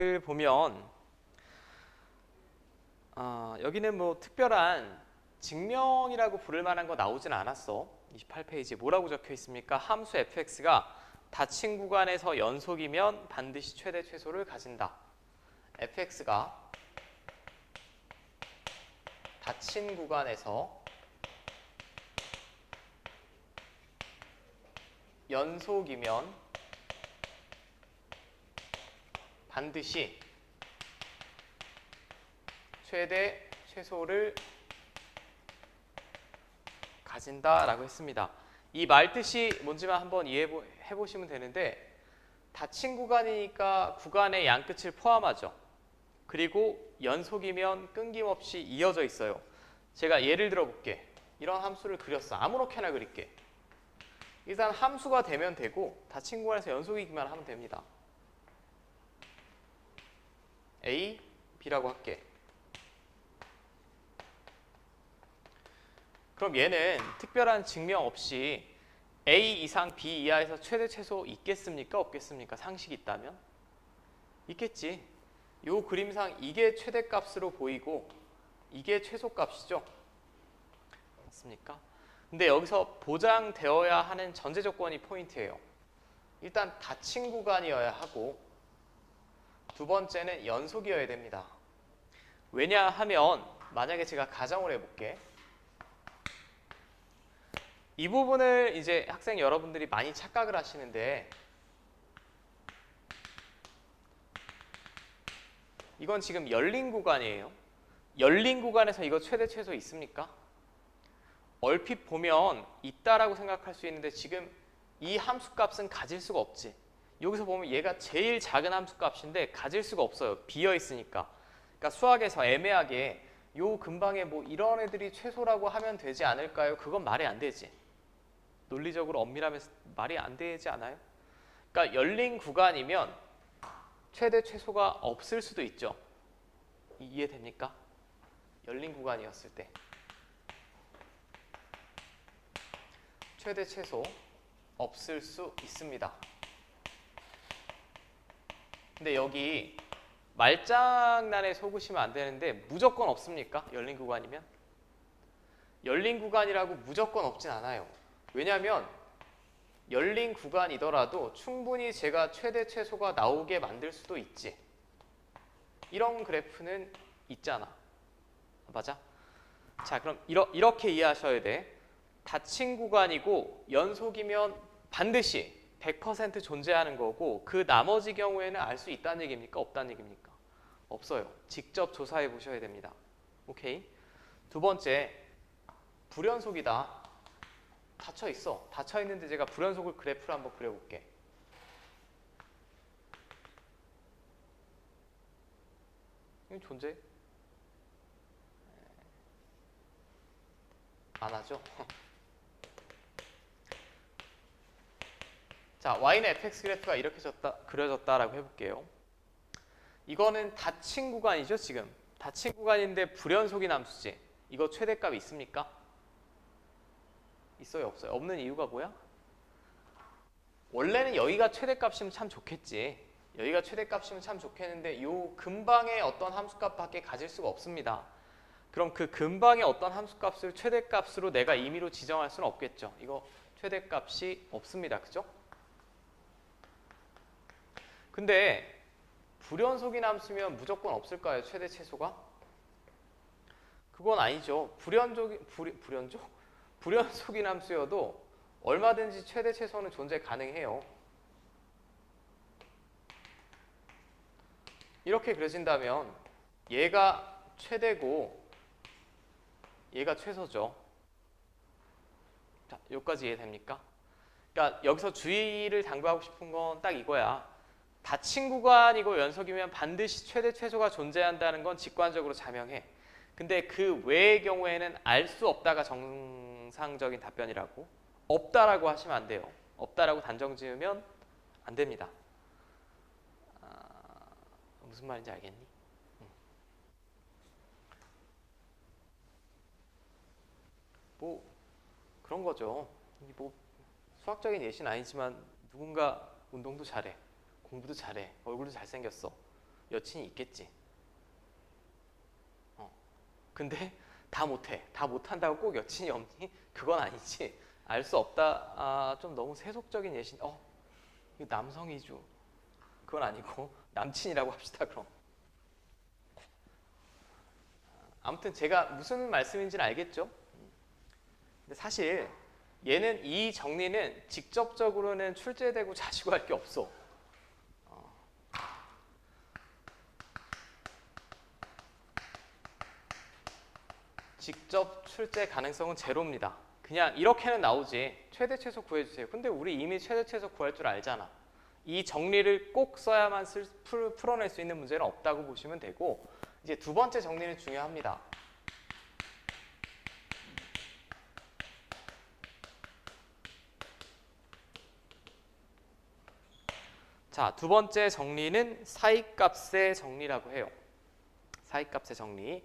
보면 여기는 뭐 특별한 증명이라고 부를 만한 거 나오진 않았어. 28페이지에 뭐라고 적혀 있습니까? 함수 fx가 닫힌 구간에서 연속이면 반드시 최대 최소를 가진다. fx가 닫힌 구간에서 연속이면 반드시 최대 최소를 가진다라고 했습니다. 이 말뜻이 뭔지만 한번 이해해 보시면 되는데, 닫힌 구간이니까 구간의 양끝을 포함하죠. 그리고 연속이면 끊김없이 이어져 있어요. 제가 예를 들어 볼게. 이런 함수를 그렸어. 아무렇게나 그릴게. 일단 함수가 되면 되고 닫힌 구간에서 연속이기만 하면 됩니다. A, B라고 할게. 그럼 얘는 특별한 증명 없이 A 이상 B 이하에서 최대 최소 있겠습니까? 없겠습니까? 상식이 있다면? 있겠지. 요 그림상 이게 최대값으로 보이고 이게 최소값이죠. 맞습니까? 근데 여기서 보장되어야 하는 전제 조건이 포인트예요. 일단 닫힌 구간이어야 하고, 두 번째는 연속이어야 됩니다. 왜냐하면 만약에 제가 가정을 해볼게. 이 부분을 이제 학생 여러분들이 많이 착각을 하시는데, 이건 지금 열린 구간이에요. 열린 구간에서 이거 최대 최소 있습니까? 얼핏 보면 있다라고 생각할 수 있는데 지금 이 함수값은 가질 수가 없지. 여기서 보면 얘가 제일 작은 함수값인데 가질 수가 없어요. 비어 있으니까. 그러니까 수학에서 애매하게 요 근방에 뭐 이런 애들이 최소라고 하면 되지 않을까요? 그건 말이 안 되지. 논리적으로 엄밀하면 말이 안 되지 않아요? 그러니까 열린 구간이면 최대 최소가 없을 수도 있죠. 이해됩니까? 열린 구간이었을 때 최대 최소 없을 수 있습니다. 근데 여기 말장난에 속으시면 안 되는데 무조건 없습니까? 열린 구간이면? 열린 구간이라고 무조건 없진 않아요. 왜냐하면 열린 구간이더라도 충분히 제가 최대 최소가 나오게 만들 수도 있지. 이런 그래프는 있잖아. 맞아? 자, 그럼 이렇게 이해하셔야 돼. 닫힌 구간이고 연속이면 반드시 100% 존재하는 거고, 그 나머지 경우에는 알 수 있다는 얘기입니까? 없다는 얘기입니까? 없어요. 직접 조사해 보셔야 됩니다. 오케이? 두 번째, 불연속이다. 닫혀 있어. 닫혀 있는데 제가 불연속을 그래프를 한번 그려볼게. 이거 존재? 안 하죠? 자, y는 fx 그래프가 이렇게 그려졌다라고 해볼게요. 이거는 닫힌 구간이죠, 지금. 닫힌 구간인데 불연속인 함수지. 이거 최대값이 있습니까? 있어요, 없어요? 없는 이유가 뭐야? 원래는 여기가 최대값이면 참 좋겠지. 여기가 최대값이면 참 좋겠는데 요 근방에 어떤 함수값밖에 가질 수가 없습니다. 그럼 그 근방의 어떤 함수값을 최대값으로 내가 임의로 지정할 수는 없겠죠. 이거 최대값이 없습니다. 그죠? 근데 불연속인 함수면 무조건 없을까요? 최대 최소가? 그건 아니죠. 불연속인 함수여도 얼마든지 최대 최소는 존재 가능해요. 이렇게 그려진다면 얘가 최대고 얘가 최소죠. 자, 여기까지 이해됩니까? 그러니까 여기서 주의를 당부하고 싶은 건 딱 이거야. 닫힌 구간이고 연속이면 반드시 최대 최소가 존재한다는 건 직관적으로 자명해. 근데 그 외의 경우에는 알 수 없다가 정상적인 답변이라고. 없다라고 하시면 안 돼요. 없다라고 단정 지으면 안 됩니다. 무슨 말인지 알겠니? 뭐 그런 거죠. 뭐 수학적인 예시는 아니지만 누군가 운동도 잘해, 공부도 잘해, 얼굴도 잘생겼어. 여친이 있겠지. 근데 다 못해. 다 못한다고 꼭 여친이 없니? 그건 아니지. 알 수 없다. 좀 너무 세속적인 예신. 이거 남성 위주. 그건 아니고 남친이라고 합시다. 그럼. 아무튼 제가 무슨 말씀인지는 알겠죠? 근데 사실 얘는 이 정리는 직접적으로는 출제되고 자시고할 게 없어. 직접 출제 가능성은 제로입니다. 그냥 이렇게는 나오지. 최대 최소 구해주세요. 근데 우리 이미 최대 최소 구할 줄 알잖아. 이 정리를 꼭 써야만 풀어낼 수 있는 문제는 없다고 보시면 되고, 이제 두 번째 정리는 중요합니다. 자, 두 번째 정리는 사이값의 정리라고 해요. 사이값의 정리.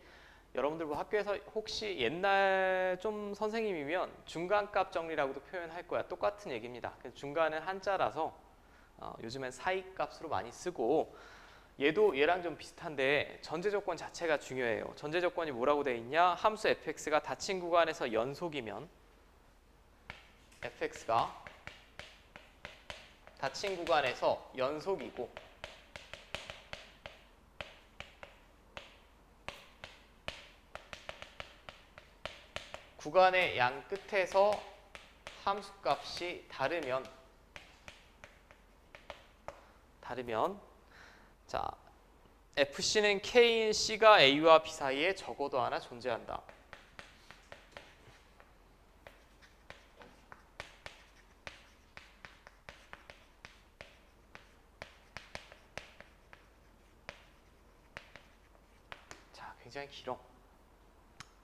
여러분들 뭐 학교에서 혹시 옛날 좀 선생님이면 중간값 정리라고도 표현할 거야. 똑같은 얘기입니다. 중간은 한자라서 요즘엔 사이값으로 많이 쓰고, 얘도 얘랑 좀 비슷한데 전제 조건 자체가 중요해요. 전제 조건이 뭐라고 돼 있냐? 함수 fx가 닫힌 구간에서 연속이면 fx가 닫힌 구간에서 연속이고, 구간의 양 끝에서 함수값이 다르면 자, FC는 K인 C가 A와 B 사이에 적어도 하나 존재한다. 자, 굉장히 길어.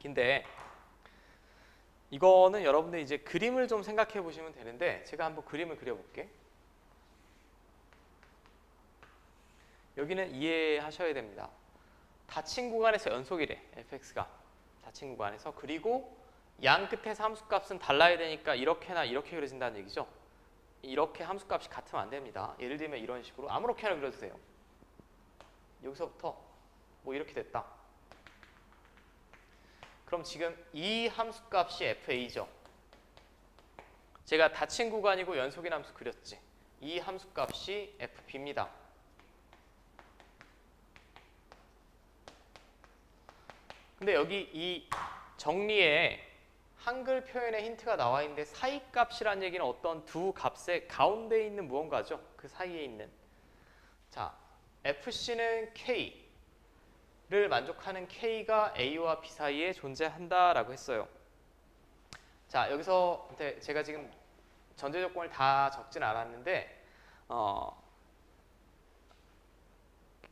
근데 이거는 여러분들 이제 그림을 좀 생각해 보시면 되는데, 제가 한번 그림을 그려볼게. 여기는 이해하셔야 됩니다. 닫힌 구간에서 연속이래. fx가 닫힌 구간에서. 그리고 양 끝에서 함수값은 달라야 되니까 이렇게나 이렇게 그려진다는 얘기죠. 이렇게 함수값이 같으면 안 됩니다. 예를 들면 이런 식으로 아무렇게나 그려주세요. 여기서부터 뭐 이렇게 됐다. 그럼 지금 이 함수값이 fa죠. 제가 닫힌 구간이고 연속인 함수 그렸지. 이 함수값이 fb입니다. 근데 여기 이 정리에 한글 표현의 힌트가 나와 있는데, 사이값이란 얘기는 어떤 두 값의 가운데 있는 무언가죠. 그 사이에 있는. 자, FC는 K를 만족하는 K가 A와 B 사이에 존재한다라고 했어요. 자, 여기서 제가 지금 전제 조건을 다 적진 않았는데,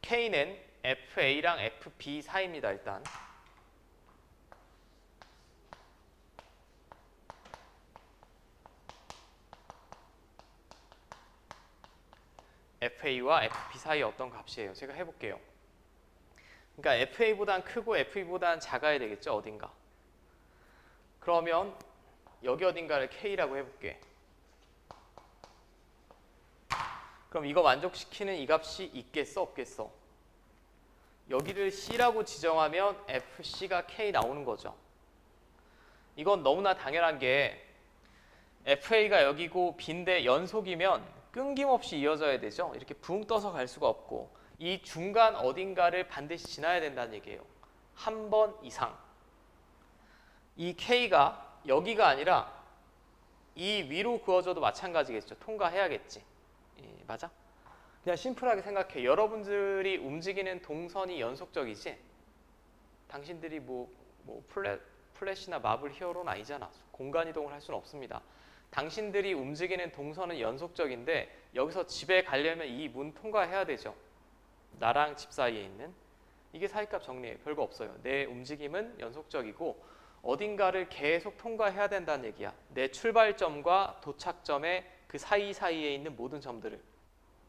K는 FA랑 FB 사이입니다. 일단. FA와 FB 사이의 어떤 값이에요. 제가 해볼게요. 그러니까 FA보단 크고 FB보단 작아야 되겠죠. 어딘가. 그러면 여기 어딘가를 K라고 해볼게. 그럼 이거 만족시키는 이 값이 있겠어? 없겠어? 여기를 C라고 지정하면 FC가 K 나오는 거죠. 이건 너무나 당연한 게, FA가 여기고 B인데 연속이면 끊김없이 이어져야 되죠. 이렇게 붕 떠서 갈 수가 없고, 이 중간 어딘가를 반드시 지나야 된다는 얘기예요. 한 번 이상. 이 K가 여기가 아니라 이 위로 그어져도 마찬가지겠죠. 통과해야겠지. 맞아? 그냥 심플하게 생각해. 여러분들이 움직이는 동선이 연속적이지? 당신들이 뭐 플래시나 마블 히어로는 아니잖아. 공간 이동을 할 수는 없습니다. 당신들이 움직이는 동선은 연속적인데, 여기서 집에 가려면 이 문 통과해야 되죠. 나랑 집 사이에 있는. 이게 사이값 정리예요. 별거 없어요. 내 움직임은 연속적이고 어딘가를 계속 통과해야 된다는 얘기야. 내 출발점과 도착점의 그 사이사이에 있는 모든 점들을.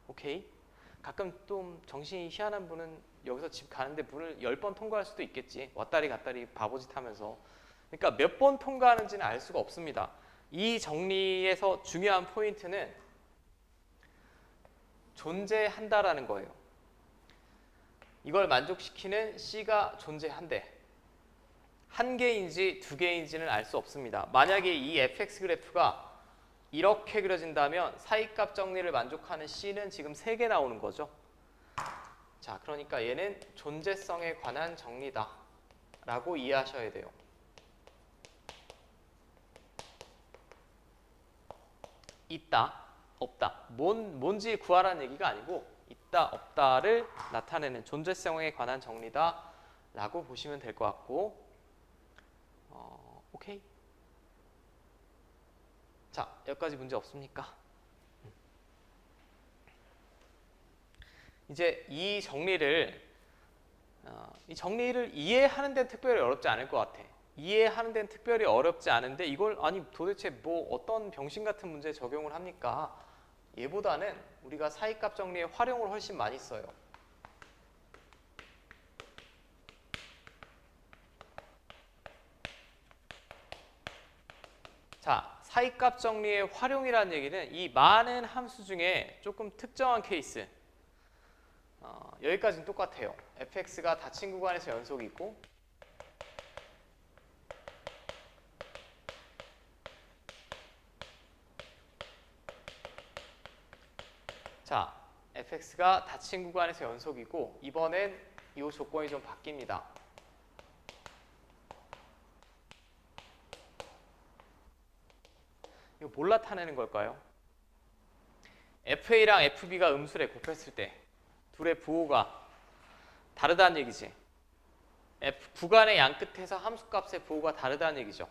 오케이? 가끔 좀 정신이 희한한 분은 여기서 집 가는데 문을 10번 통과할 수도 있겠지. 왔다리 갔다리 바보짓 하면서. 그러니까 몇 번 통과하는지는 알 수가 없습니다. 이 정리에서 중요한 포인트는 존재한다라는 거예요. 이걸 만족시키는 C가 존재한대. 한 개인지 두 개인지는 알 수 없습니다. 만약에 이 fx 그래프가 이렇게 그려진다면 사이값 정리를 만족하는 C는 지금 3개 나오는 거죠. 자, 그러니까 얘는 존재성에 관한 정리다 라고 이해하셔야 돼요. 있다, 없다. 뭔지 구하라는 얘기가 아니고 있다, 없다를 나타내는 존재성에 관한 정리다 라고 보시면 될 것 같고, 오케이. 자, 여기까지 문제 없습니까? 이제 이 정리를 이해하는 데는 특별히 어렵지 않을 것 같아. 이해하는 데는 특별히 어렵지 않은데 이걸 아니 도대체 뭐 어떤 병신 같은 문제에 적용을 합니까? 얘보다는 우리가 사이값 정리의 활용을 훨씬 많이 써요. 자, 사이값 정리의 활용이라는 얘기는 이 많은 함수 중에 조금 특정한 케이스, 여기까지는 똑같아요. fx가 닫힌 구간에서 연속이 있고 자, fx가 닫힌 구간에서 연속이고 이번엔 이 조건이 좀 바뀝니다. 이거 뭘 나타내는 걸까요? FA랑 FB가 음수래 곱했을 때 둘의 부호가 다르다는 얘기지. 구간의 양 끝에서 함수값의 부호가 다르다는 얘기죠.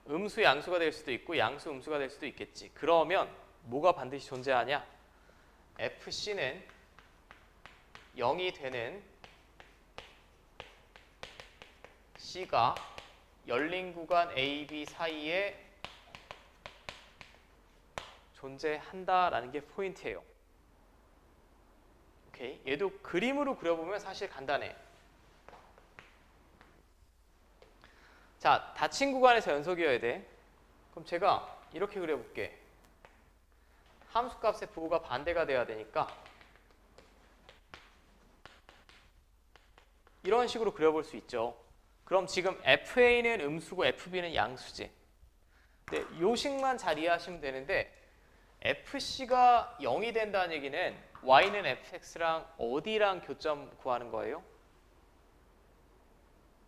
음수 양수가 될 수도 있고 양수 음수가 될 수도 있겠지. 그러면 뭐가 반드시 존재하냐? FC는 0이 되는 C가 열린 구간 A, B 사이에 존재한다라는 게 포인트예요. 오케이. 얘도 그림으로 그려보면 사실 간단해. 자, 닫힌 구간에서 연속이어야 돼. 그럼 제가 이렇게 그려볼게. 함수값의 부호가 반대가 돼야 되니까 이런 식으로 그려볼 수 있죠. 그럼 지금 FA는 음수고 FB는 양수지. 네, 요 식만 잘 이해하시면 되는데 FC가 0이 된다는 얘기는 Y는 fx랑 어디랑 교점 구하는 거예요?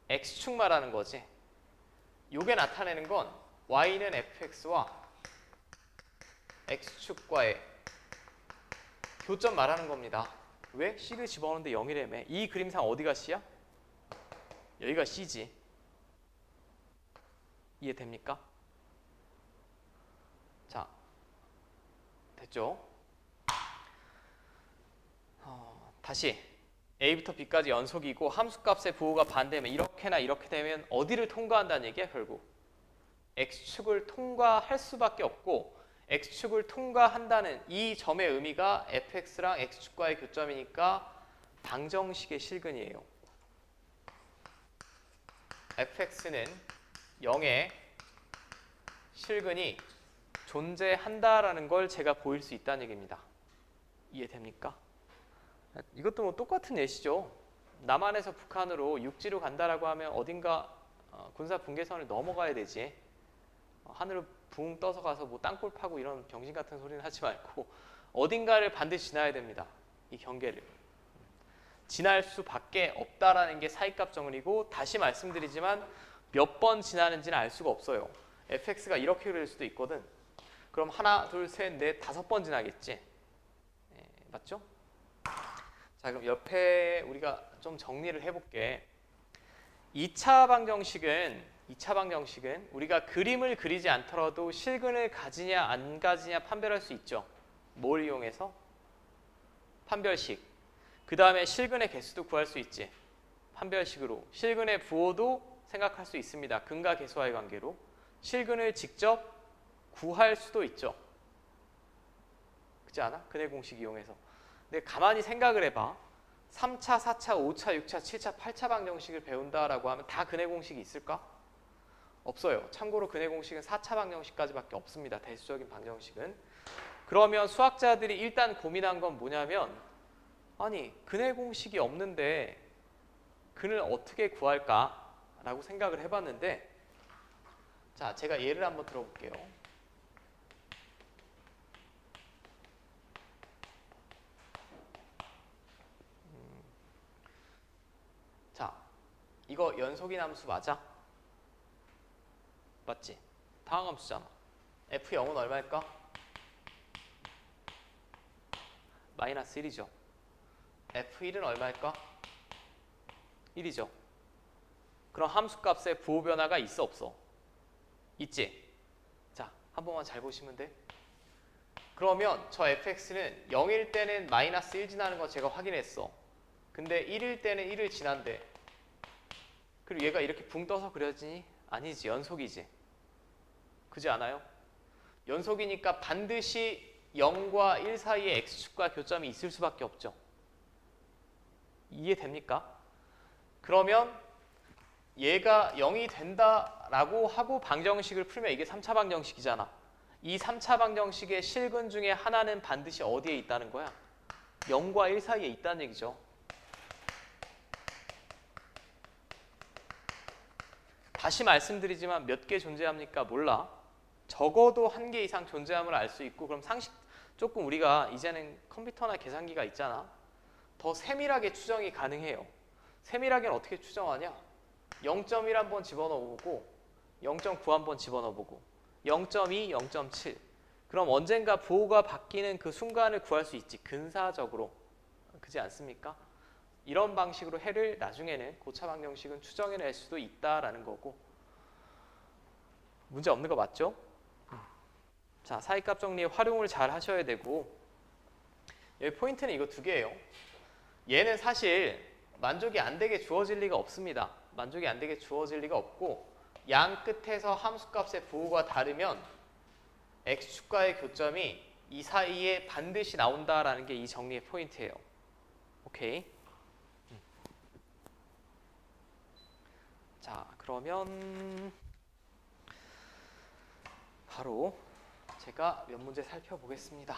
X축 말하는 거지. 요게 나타내는 건 Y는 fx와 X축과의 교점 말하는 겁니다. 왜? C를 집어넣는데 0이라며. 이 그림상 어디가 C야? 여기가 C지. 이해됩니까? 자, 됐죠? 다시 A부터 B까지 연속이고 함수값의 부호가 반대면 이렇게나 이렇게 되면 어디를 통과한다는 얘기야 결국? X축을 통과할 수밖에 없고 X축을 통과한다는 이 점의 의미가 fx랑 X축과의 교점이니까 방정식의 실근이에요. fx는 0의 실근이 존재한다라는 걸 제가 보일 수 있다는 얘기입니다. 이해됩니까? 이것도 뭐 똑같은 예시죠. 남한에서 북한으로 육지로 간다라고 하면 어딘가 군사 분계선을 넘어가야 되지. 하늘을 붕 떠서 가서 뭐 땅굴 파고 이런 병신 같은 소리는 하지 말고 어딘가를 반드시 지나야 됩니다. 이 경계를. 지날 수밖에 없다라는 게 사이값 정리고 다시 말씀드리지만 몇 번 지나는지는 알 수가 없어요. fx가 이렇게 그릴 수도 있거든. 그럼 하나, 둘, 셋, 넷, 5번 지나겠지. 맞죠? 자, 그럼 옆에 우리가 좀 정리를 해볼게. 2차 방정식은 우리가 그림을 그리지 않더라도 실근을 가지냐 안 가지냐 판별할 수 있죠. 뭘 이용해서? 판별식. 그 다음에 실근의 개수도 구할 수 있지. 판별식으로. 실근의 부호도 생각할 수 있습니다. 근과 계수와의 관계로. 실근을 직접 구할 수도 있죠. 그렇지 않아? 근의 공식 이용해서. 근데 가만히 생각을 해봐. 3차, 4차, 5차, 6차, 7차, 8차 방정식을 배운다라고 하면 다 근의 공식이 있을까? 없어요. 참고로 근의 공식은 4차 방정식까지밖에 없습니다. 대수적인 방정식은. 그러면 수학자들이 일단 고민한 건 뭐냐면 아니 근의 공식이 없는데 근을 어떻게 구할까? 라고 생각을 해봤는데 자 제가 예를 한번 들어볼게요. 자 이거 연속인 함수 맞아? 맞지? 다항 함수잖아. F0은 얼마일까? 마이너스 1이죠. F1은 얼마일까? 1이죠. 그럼 함수값에 부호 변화가 있어 없어? 있지? 자, 한 번만 잘 보시면 돼. 그러면 저 fx는 0일 때는 마이너스 1 지나는 거 제가 확인했어. 근데 1일 때는 1을 지난대. 그리고 얘가 이렇게 붕 떠서 그려지니? 아니지, 연속이지. 그지 않아요? 연속이니까 반드시 0과 1 사이에 x축과 교점이 있을 수밖에 없죠. 이해됩니까? 그러면 얘가 0이 된다라고 하고 방정식을 풀면 이게 3차 방정식이잖아. 이 3차 방정식의 실근 중에 하나는 반드시 어디에 있다는 거야? 0과 1 사이에 있다는 얘기죠. 다시 말씀드리지만 몇 개 존재합니까? 몰라. 적어도 한 개 이상 존재함을 알 수 있고 그럼 상식 조금 우리가 이제는 컴퓨터나 계산기가 있잖아. 더 세밀하게 추정이 가능해요. 세밀하게는 어떻게 추정하냐? 0.1 한번 집어넣어보고 0.9 한번 집어넣어보고 0.2, 0.7 그럼 언젠가 부호가 바뀌는 그 순간을 구할 수 있지. 근사적으로. 그지 않습니까? 이런 방식으로 해를 나중에는 고차 방정식은 추정해낼 수도 있다라는 거고 문제 없는 거 맞죠? 자, 사이값 정리에 활용을 잘 하셔야 되고 여기 포인트는 이거 두 개예요. 얘는 사실 만족이 안 되게 주어질 리가 없습니다. 만족이 안 되게 주어질 리가 없고 양 끝에서 함수값의 부호가 다르면 x축과의 교점이 이 사이에 반드시 나온다라는 게 이 정리의 포인트예요. 오케이. 자, 그러면 바로 제가 몇 문제 살펴보겠습니다.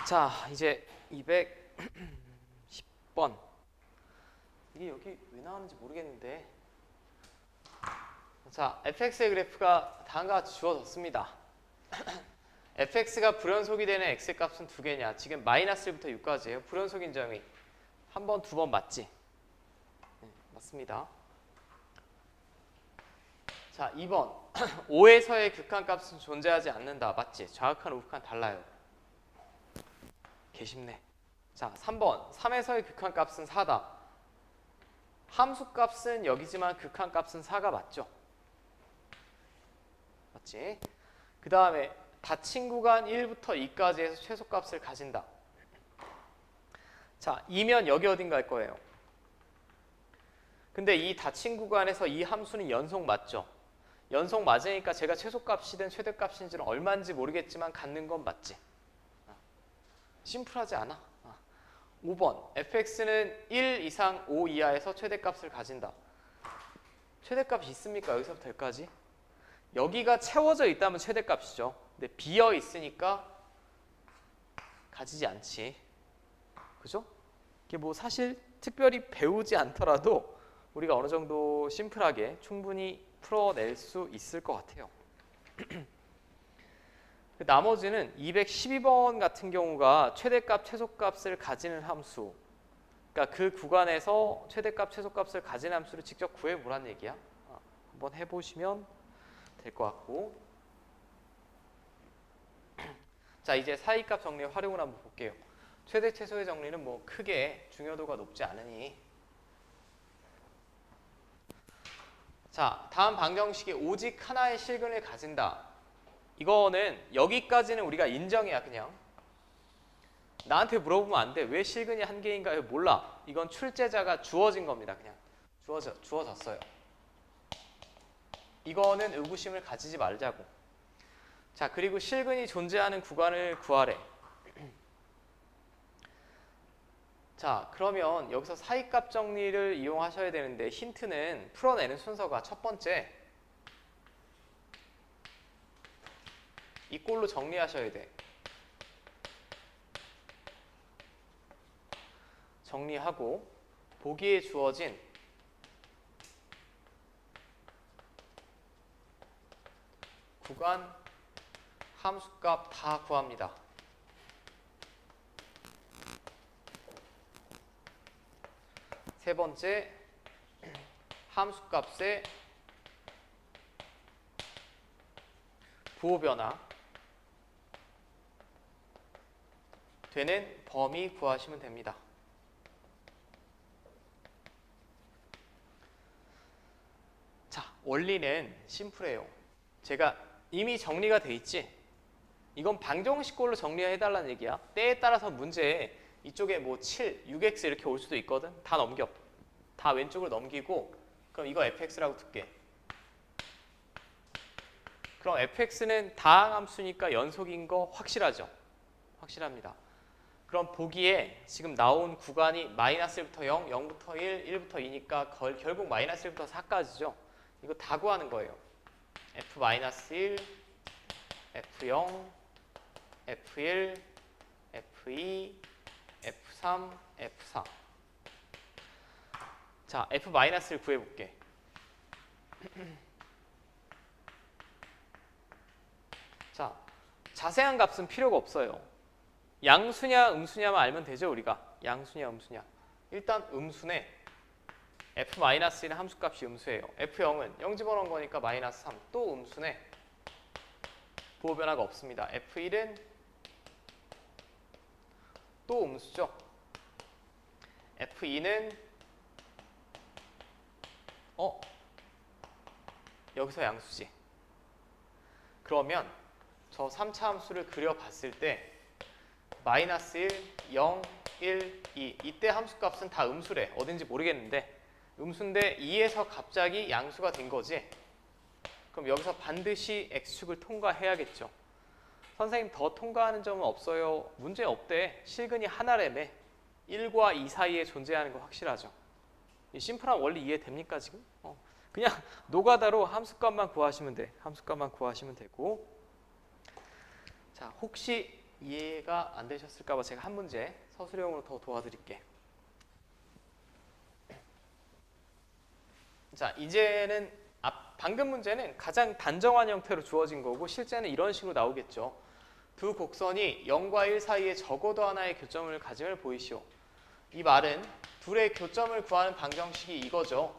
자, 이제 210번. 이게 여기 왜 나왔는지 모르겠는데. 자, fx의 그래프가 다음과 같이 주어졌습니다. fx가 불연속이 되는 x의 값은 두 개냐? 지금 마이너스 1부터 6까지예요. 불연속 인정이 한 번, 두 번 맞지? 네, 맞습니다. 자, 2번. 5에서의 극한값은 존재하지 않는다. 맞지? 좌극한, 우극한 달라요. 개쉽네. 자, 3번. 3에서의 극한값은 4다. 함수값은 여기지만 극한값은 4가 맞죠? 맞지? 그 다음에 닫힌 구간 1부터 2까지에서 최소값을 가진다. 자, 2면 여기 어딘가일 거예요. 근데 이 닫힌 구간에서 이 함수는 연속 맞죠? 연속 맞으니까 제가 최소값이든 최대값인지는 얼마인지 모르겠지만 갖는 건 맞지? 심플하지 않아? 5번 fx는 1 이상 5 이하에서 최대값을 가진다. 최대값이 있습니까? 여기서부터 여기까지? 여기가 채워져 있다면 최대값이죠. 근데 비어 있으니까 가지지 않지. 그죠? 이게 뭐 사실 특별히 배우지 않더라도 우리가 어느 정도 심플하게 충분히 풀어낼 수 있을 것 같아요. 나머지는 212번 같은 경우가 최대값, 최소값을 가지는 함수. 그러니까 그 구간에서 최대값, 최소값을 가지는 함수를 직접 구해보란 얘기야. 한번 해보시면 될 것 같고. 자, 이제 사이값 정리 활용을 한번 볼게요. 최대, 최소의 정리는 뭐 크게 중요도가 높지 않으니. 자, 다음 방정식이 오직 하나의 실근을 가진다. 이거는 여기까지는 우리가 인정해야 그냥. 나한테 물어보면 안 돼. 왜 실근이 한 개인가요? 몰라. 이건 출제자가 주어진 겁니다. 그냥 주어졌어요. 이거는 의구심을 가지지 말자고. 자, 그리고 실근이 존재하는 구간을 구하래. 자, 그러면 여기서 사이값 정리를 이용하셔야 되는데 힌트는 풀어내는 순서가 첫 번째 이 꼴로 정리하셔야 돼. 정리하고 보기에 주어진 구간 함수값 다 구합니다. 세 번째, 함수값의 부호 변화 되는 범위 구하시면 됩니다. 자, 원리는 심플해요. 제가 이미 정리가 돼 있지? 이건 방정식꼴로 정리해달라는 얘기야. 때에 따라서 문제에 이쪽에 뭐 7, 6x 이렇게 올 수도 있거든. 다 넘겨. 다 왼쪽으로 넘기고 그럼 이거 fx라고 둘게. 그럼 fx는 다항함수니까 연속인 거 확실하죠? 확실합니다. 그럼 보기에 지금 나온 구간이 마이너스 1부터 0, 0부터 1, 1부터 2니까 결국 마이너스 1부터 4까지죠. 이거 다 구하는 거예요. f-1, f0, f1, f2, f3, f4. 자, f-를 구해볼게. 자, 자세한 값은 필요가 없어요. 양수냐 음수냐만 알면 되죠, 우리가. 양수냐 음수냐. 일단 음수네. f-1은 함수값이 음수예요. f0은 0 집어넣은 거니까 마이너스 3. 또 음수네. 부호 변화가 없습니다. f1은 또 음수죠. f2는 여기서 양수지. 그러면 저 3차 함수를 그려봤을 때 마이너스 1, 0, 1, 2 이때 함수값은 다 음수래. 어딘지 모르겠는데 음수인데 2에서 갑자기 양수가 된 거지. 그럼 여기서 반드시 x축을 통과해야겠죠. 선생님 더 통과하는 점은 없어요. 문제 없대. 실근이 하나래매. 1과 2 사이에 존재하는 거 확실하죠. 이 심플한 원리 이해됩니까 지금? 그냥 노가다로 함수값만 구하시면 돼. 함수값만 구하시면 되고. 자, 혹시 이해가 안 되셨을까 봐 제가 한 문제 서술형으로 더 도와드릴게. 자, 이제는 방금 문제는 가장 단정한 형태로 주어진 거고 실제는 이런 식으로 나오겠죠. 두 곡선이 0과 1 사이에 적어도 하나의 교점을 가짐을 보이시오. 이 말은 둘의 교점을 구하는 방정식이 이거죠.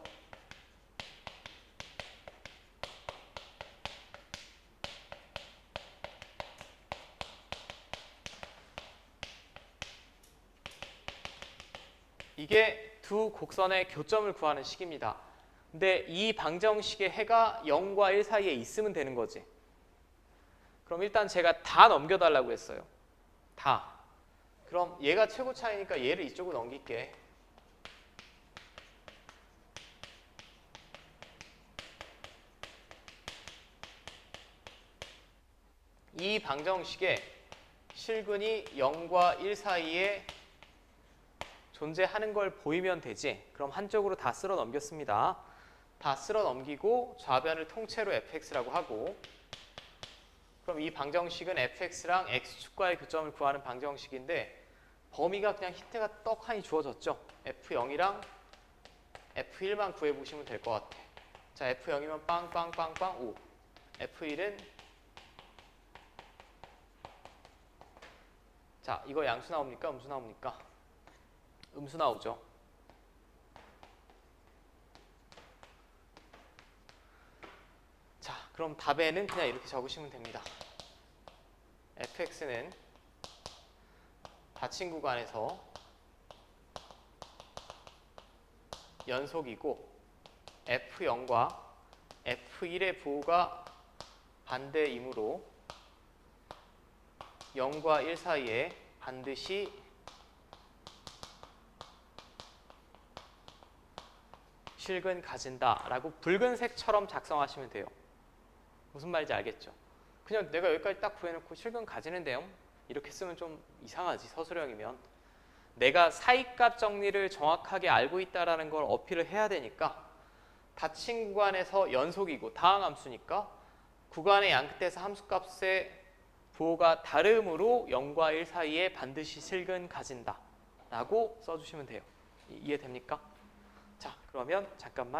이게 두 곡선의 교점을 구하는 식입니다. 근데 이 방정식의 해가 0과 1 사이에 있으면 되는 거지. 그럼 일단 제가 다 넘겨달라고 했어요. 다. 그럼 얘가 최고 차이니까 얘를 이쪽으로 넘길게. 이 방정식에 실근이 0과 1 사이에 존재하는 걸 보이면 되지. 그럼 한쪽으로 다 쓸어 넘겼습니다. 다 쓸어 넘기고 좌변을 통째로 fx라고 하고 그럼 이 방정식은 fx랑 x축과의 교점을 구하는 방정식인데 범위가 그냥 힌트가 떡하니 주어졌죠. f0이랑 f1만 구해보시면 될 것 같아. 자, f0이면 빵빵빵빵 5. f1은 자, 이거 양수 나옵니까? 음수 나옵니까? 음수 나오죠. 자, 그럼 답에는 그냥 이렇게 적으시면 됩니다. fx는 닫힌 구간에서 연속이고 f0과 f1의 부호가 반대이므로 0과 1 사이에 반드시 실근 가진다라고 붉은색처럼 작성하시면 돼요. 무슨 말인지 알겠죠? 그냥 내가 여기까지 딱 구해놓고 실근 가지는데요? 이렇게 쓰면 좀 이상하지, 서술형이면. 내가 사이값 정리를 정확하게 알고 있다는 걸 어필을 해야 되니까 닫힌 구간에서 연속이고 다항함수니까 구간의 양 끝에서 함수값의 부호가 다름으로 0과 1 사이에 반드시 실근 가진다 라고 써주시면 돼요. 이해됩니까? 자, 그러면 잠깐만